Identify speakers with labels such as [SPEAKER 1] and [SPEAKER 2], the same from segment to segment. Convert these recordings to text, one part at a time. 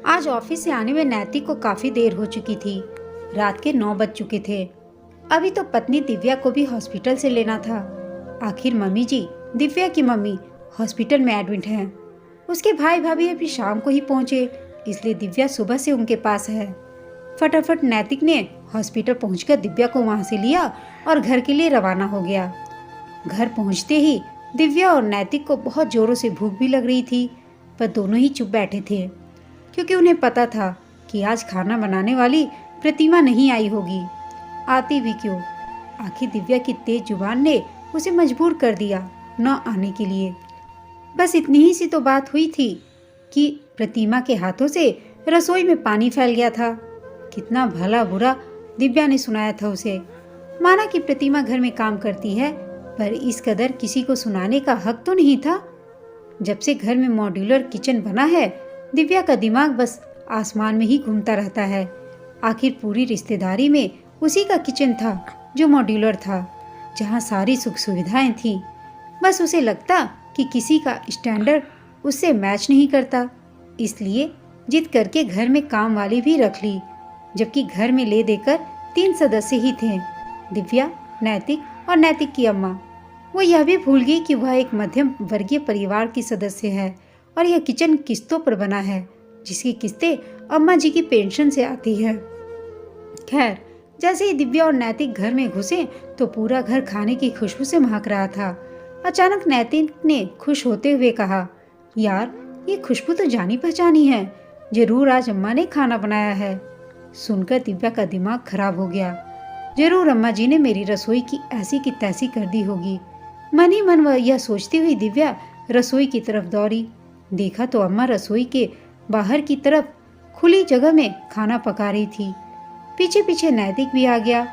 [SPEAKER 1] आज ऑफिस से आने में नैतिक को काफी देर हो चुकी थी। रात के 9 बज चुके थे। अभी तो पत्नी दिव्या को भी हॉस्पिटल से लेना था। आखिर मम्मी जी, दिव्या की मम्मी हॉस्पिटल में एडमिट हैं। उसके भाई भाभी अभी शाम को ही पहुंचे, इसलिए दिव्या सुबह से उनके पास है। फटाफट नैतिक ने हॉस्पिटल पहुंचकर दिव्या को वहां से लिया और घर के लिए रवाना हो गया। घर पहुंचते ही दिव्या और नैतिक को बहुत जोरों से भूख भी लग रही थी, पर दोनों ही चुप बैठे थे, क्योंकि उन्हें पता था कि आज खाना बनाने वाली प्रतिमा नहीं आई होगी। आती भी क्यों, आखिर दिव्या की तेज जुबान ने उसे मजबूर कर दिया न आने के लिए। बस इतनी ही सी तो बात हुई थी कि प्रतिमा के हाथों से रसोई में पानी फैल गया था। कितना भला बुरा दिव्या ने सुनाया था उसे। माना कि प्रतिमा घर में काम करती है, पर इस कदर किसी को सुनाने का हक तो नहीं था। जब से घर में मॉड्यूलर किचन बना है, दिव्या का दिमाग बस आसमान में ही घूमता रहता है। आखिर पूरी रिश्तेदारी में उसी का किचन था जो मॉड्यूलर था, जहाँ सारी सुख सुविधाएं थीं। बस उसे लगता कि किसी का स्टैंडर्ड उससे मैच नहीं करता, इसलिए जिद करके घर में काम वाली भी रख ली, जबकि घर में ले देकर 3 सदस्य ही थे, दिव्या, नैतिक और नैतिक की अम्मा। वो यह भी भूल गई कि वह एक मध्यम वर्गीय परिवार की सदस्य है और यह किचन किस्तों पर बना है, जिसकी किस्तें अम्मा जी की पेंशन से आती है। खैर, जैसे ही दिव्या और नैतिक घर में घुसे तो पूरा घर खाने की खुशबू से महक रहा था। अचानक नैतिक ने खुश होते हुए कहा, यार, ये खुशबू तो जानी पहचानी है। जरूर आज अम्मा ने खाना बनाया है। सुनकर दिव्या का दिमाग खराब हो गया। जरूर अम्मा जी ने मेरी रसोई की ऐसी की तैसी कर दी होगी। मन ही मन वह यह सोचती हुई दिव्या रसोई की तरफ दौड़ी। देखा तो अम्मा रसोई के बाहर की तरफ खुली जगह में खाना पका रही थी। पीछे पीछे नैतिक भी आ गया।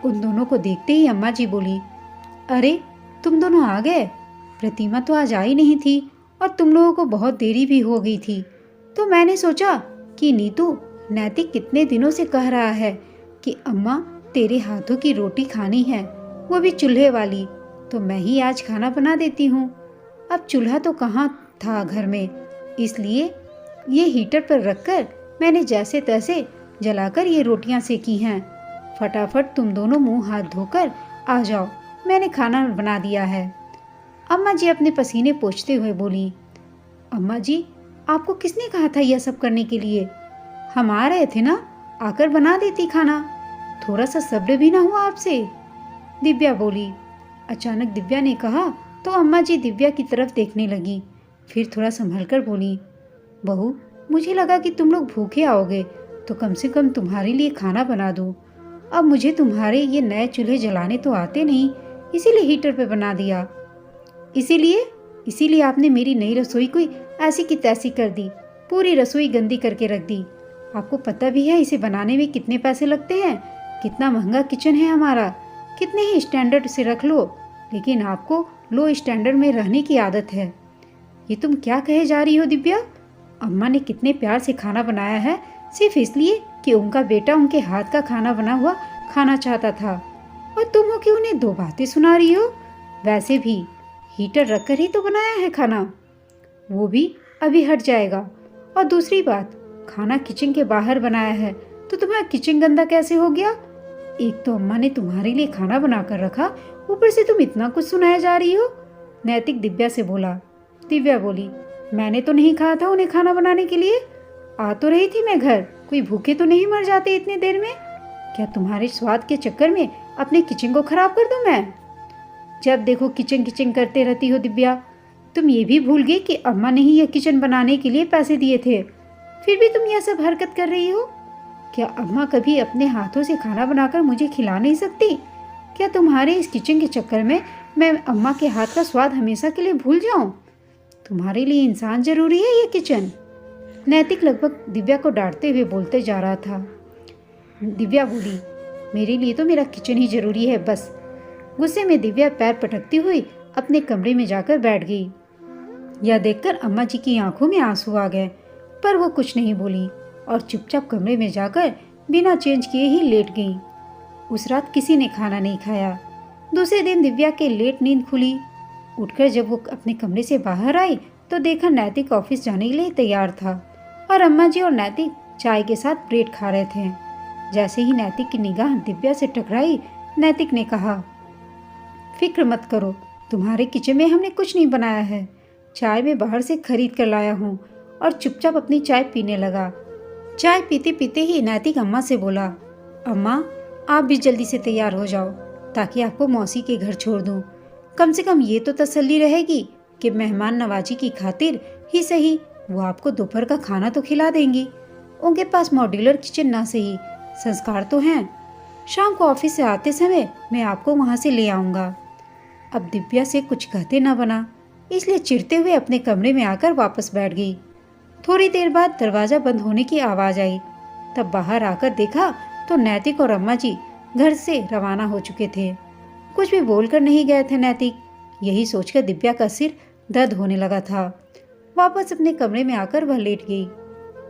[SPEAKER 1] उन दोनों को देखते ही अम्मा जी बोली, अरे, तुम दोनों आ गए। प्रतिमा तो आज आई नहीं थी और तुम लोगों को बहुत देरी भी हो गई थी, तो मैंने सोचा कि नीतू, नैतिक कितने दिनों से कह रहा है कि अम्मा तेरे हाथों की रोटी खानी है, वो भी चूल्हे वाली, तो मैं ही आज खाना बना देती हूँ। अब चूल्हा तो कहाँ था घर में, इसलिए ये हीटर पर रखकर मैंने जैसे तैसे जलाकर ये रोटियां सेकी हैं। फटाफट तुम दोनों मुंह हाथ धोकर आ जाओ, मैंने खाना बना दिया है। अम्मा जी अपने पसीने पोंछते हुए बोली, अम्मा जी, आपको किसने कहा था यह सब करने के लिए? हम आ रहे थे ना, आकर बना देती खाना। थोड़ा सा सब्र भी ना हुआ आपसे? दिव्या बोली। अचानक दिव्या ने कहा तो अम्मा जी दिव्या की तरफ देखने लगी, फिर थोड़ा संभल कर बोली, बहू, मुझे लगा कि तुम लोग भूखे आओगे, तो कम से कम तुम्हारे लिए खाना बना दूं। अब मुझे तुम्हारे ये नए चूल्हे जलाने तो आते नहीं, इसीलिए हीटर पे बना दिया। इसीलिए आपने मेरी नई रसोई को ऐसी की तैसी कर दी, पूरी रसोई गंदी करके रख दी। आपको पता भी है इसे बनाने में कितने पैसे लगते हैं, कितना महंगा किचन है हमारा। कितने ही स्टैंडर्ड से रख लो, लेकिन आपको लो स्टैंडर्ड में रहने की आदत है। ये तुम क्या कहे जा रही हो दिव्या? अम्मा ने कितने प्यार से खाना बनाया है, सिर्फ इसलिए कि उनका बेटा उनके हाथ का खाना बना हुआ खाना चाहता था, और तुम हो कि उन्हें 2 बातें सुना रही हो। वैसे भी हीटर रखकर ही तो बनाया है खाना, वो भी अभी हट जाएगा। और दूसरी बात, खाना किचन के बाहर बनाया है, तो तुम्हारा किचन गंदा कैसे हो गया? एक तो अम्मा ने तुम्हारे लिए खाना बनाकर रखा, ऊपर से तुम इतना कुछ सुनाया जा रही हो। नैतिक दिव्या से बोला। दिव्या बोली, मैंने तो नहीं कहा था उन्हें खाना बनाने के लिए। आ तो रही थी मैं घर, कोई भूखे तो नहीं मर जाते इतनी देर में। क्या तुम्हारे स्वाद के चक्कर में अपने किचन को खराब कर दूं मैं? जब देखो किचन किचन करते रहती हो दिव्या। तुम ये भी भूल गई कि अम्मा ने ही यह किचन बनाने के लिए पैसे दिए थे, फिर भी तुम यह सब हरकत कर रही हो। क्या अम्मा कभी अपने हाथों से खाना बनाकर मुझे खिला नहीं सकती? क्या तुम्हारे इस किचन के चक्कर में मैं अम्मा के हाथ का स्वाद हमेशा के लिए भूल जाऊं? तुम्हारे लिए इंसान जरूरी है ये किचन? नैतिक लगभग दिव्या को डांटते हुए बोलते जा रहा था। दिव्या बोली, मेरे लिए तो मेरा किचन ही जरूरी है बस। गुस्से में दिव्या पैर पटकती हुई अपने कमरे में जाकर बैठ गई। यह देखकर अम्मा जी की आंखों में आंसू आ गए, पर वो कुछ नहीं बोली और चुपचाप कमरे में जाकर बिना चेंज किए ही लेट गई। उस रात किसी ने खाना नहीं खाया। दूसरे दिन दिव्या के लेट नींद खुली। उठकर जब वो अपने कमरे से बाहर आई तो देखा नैतिक ऑफिस जाने के लिए तैयार था। और अम्मा जी और नैतिक चाय के साथ ब्रेड खा रहे थे। जैसे ही नैतिक की निगाह दिव्या से टकराई, नैतिक ने कहा, फिक्र मत करो, तुम्हारे किचन में हमने कुछ नहीं बनाया है। चाय मैं बाहर से खरीद कर लाया हूँ। और चुपचाप अपनी चाय पीने लगा। चाय पीते पीते ही नैतिक अम्मा से बोला, अम्मा आप भी जल्दी से तैयार हो जाओ ताकि आपको मौसी के घर छोड़ दूँ। कम से कम ये तो तसल्ली रहेगी कि मेहमान नवाजी की खातिर ही सही वो आपको दोपहर का खाना तो खिला देंगी। उनके पास मॉड्यूलर किचन ना सही, संस्कार तो हैं। शाम को ऑफिस से आते समय मैं आपको वहाँ से ले आऊँगा। अब दिव्या से कुछ कहते ना बना, इसलिए चिढ़ते हुए अपने कमरे में आकर वापस बैठ गई। थोड़ी देर बाद दरवाज़ा बंद होने की आवाज़ आई। तब बाहर आकर देखा तो नैतिक और अम्मा जी घर से रवाना हो चुके थे। कुछ भी बोलकर नहीं गए थे नैतिक। यही सोचकर दिव्या का सिर दर्द होने लगा था। वापस अपने कमरे में आकर वह लेट गई।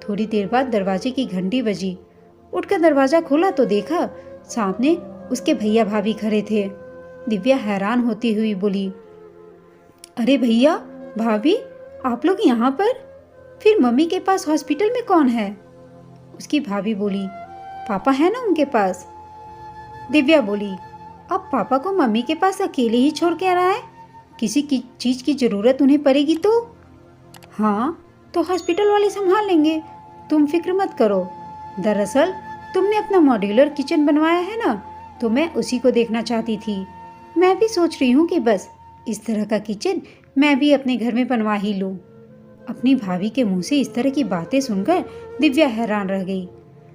[SPEAKER 1] थोड़ी देर बाद दरवाजे की घंटी बजी। उठकर दरवाज़ा खोला तो देखा सामने उसके भैया भाभी खड़े थे। दिव्या हैरान होती हुई बोली, अरे भैया भाभी, आप लोग यहाँ पर? फिर मम्मी के पास हॉस्पिटल में कौन है? उसकी भाभी बोली, पापा है ना उनके पास। दिव्या बोली, अब पापा को मम्मी के पास अकेले ही छोड़ के आ रहा है? किसी की चीज़ की ज़रूरत उन्हें पड़ेगी तो? हाँ, तो हॉस्पिटल वाले संभाल लेंगे, तुम फिक्र मत करो। दरअसल तुमने अपना मॉड्यूलर किचन बनवाया है ना, तो मैं उसी को देखना चाहती थी। मैं भी सोच रही हूँ कि बस इस तरह का किचन मैं भी अपने घर में बनवा ही लूँ। अपनी भाभी के मुंह से इस तरह की बातें सुनकर दिव्या हैरान रह गई।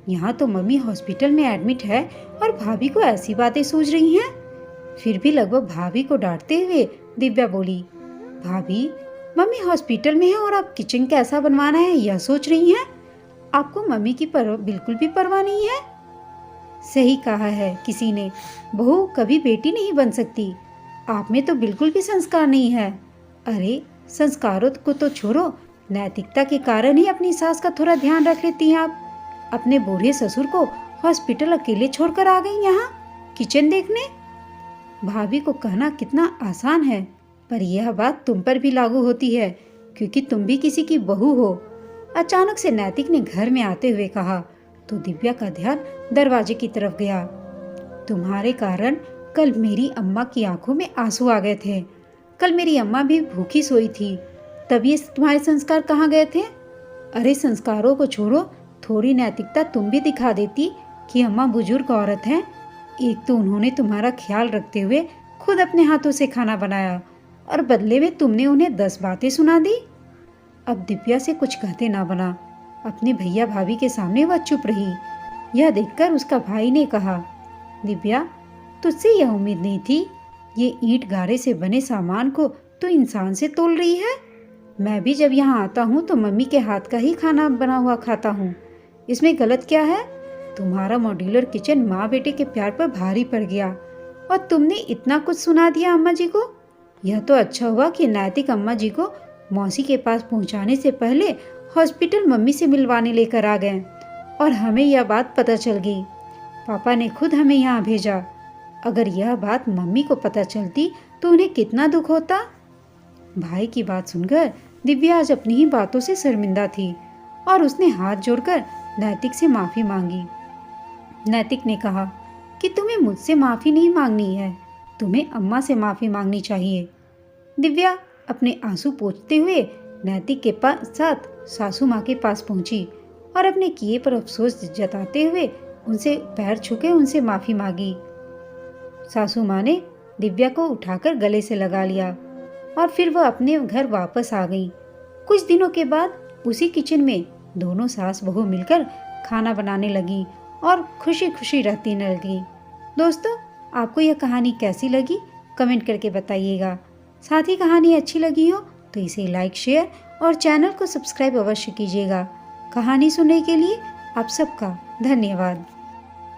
[SPEAKER 1] यहाँ तो मम्मी हॉस्पिटल में एडमिट है और भाभी को ऐसी बातें सूझ रही हैं। फिर भी लगभग भाभी को डांटते हुए दिव्या बोली, भाभी मम्मी हॉस्पिटल में है और आप किचन कैसा बनवाना है यह सोच रही हैं? आपको मम्मी की बिल्कुल भी परवाह नहीं है। सही कहा है किसी ने, बहू कभी बेटी नहीं बन सकती। आप में तो बिल्कुल भी संस्कार नहीं है। अरे संस्कारों को तो छोड़ो, नैतिकता के कारण ही अपनी सास का थोड़ा ध्यान रख लेती हैं आप। अपने बूढ़े ससुर को हॉस्पिटल अकेले छोड़कर आ गई यहाँ किचन देखने। भाभी को कहना कितना आसान है, पर यह बात तुम पर भी लागू होती है क्योंकि तुम भी किसी की बहू हो। अचानक से नैतिक ने घर में आते हुए कहा तो दिव्या का ध्यान दरवाजे की तरफ गया। तुम्हारे कारण कल मेरी अम्मा की आंखों में आंसू आ गए थे। कल मेरी अम्मा भी भूखी सोई थी, तब ये तुम्हारे संस्कार कहाँ गए थे? अरे संस्कारों को छोड़ो, थोड़ी नैतिकता तुम भी दिखा देती कि अम्मा बुजुर्ग औरत हैं। एक तो उन्होंने तुम्हारा ख्याल रखते हुए खुद अपने हाथों से खाना बनाया और बदले में तुमने उन्हें 10 बातें सुना दी। अब दिव्या से कुछ कहते ना बना। अपने भैया भाभी के सामने वह चुप रही। यह देखकर उसका भाई ने कहा, दिव्या तुझसे यह उम्मीद नहीं थी। ये ईंट गारे से बने सामान को तो इंसान से तोल रही है। मैं भी जब यहाँ आता हूँ तो मम्मी के हाथ का ही खाना बना हुआ खाता हूँ। इसमें गलत क्या है? तुम्हारा मॉड्यूलर किचन माँ बेटे के प्यार पर भारी पड़ गया और तुमने इतना कुछ सुना दिया अम्मा जी को। यह तो अच्छा हुआ कि नैतिक अम्मा जी को मौसी के पास पहुँचाने से पहले हॉस्पिटल मम्मी से मिलवाने लेकर आ गए और हमें यह बात पता चल गई। पापा ने खुद हमें यहाँ भेजा। अगर यह बात मम्मी को पता चलती तो उन्हें कितना दुख होता। भाई की बात सुनकर दिव्या आज अपनी ही बातों से शर्मिंदा थी और उसने हाथ जोड़कर नैतिक से माफ़ी मांगी। नैतिक ने कहा कि तुम्हें मुझसे माफ़ी नहीं मांगनी है, तुम्हें अम्मा से माफ़ी मांगनी चाहिए। दिव्या अपने आंसू पोंछते हुए नैतिक के साथ सासू माँ के पास पहुंची और अपने किए पर अफसोस जताते हुए उनसे पैर छूके उनसे माफ़ी मांगी। सासू माँ ने दिव्या को उठाकर गले से लगा लिया और फिर वह अपने घर वापस आ गई। कुछ दिनों के बाद उसी किचन में दोनों सास बहू मिलकर खाना बनाने लगी और खुशी खुशी रहती लगी। दोस्तों, आपको यह कहानी कैसी लगी कमेंट करके बताइएगा। साथ ही कहानी अच्छी लगी हो तो इसे लाइक शेयर और चैनल को सब्सक्राइब अवश्य कीजिएगा। कहानी सुनने के लिए आप सबका धन्यवाद।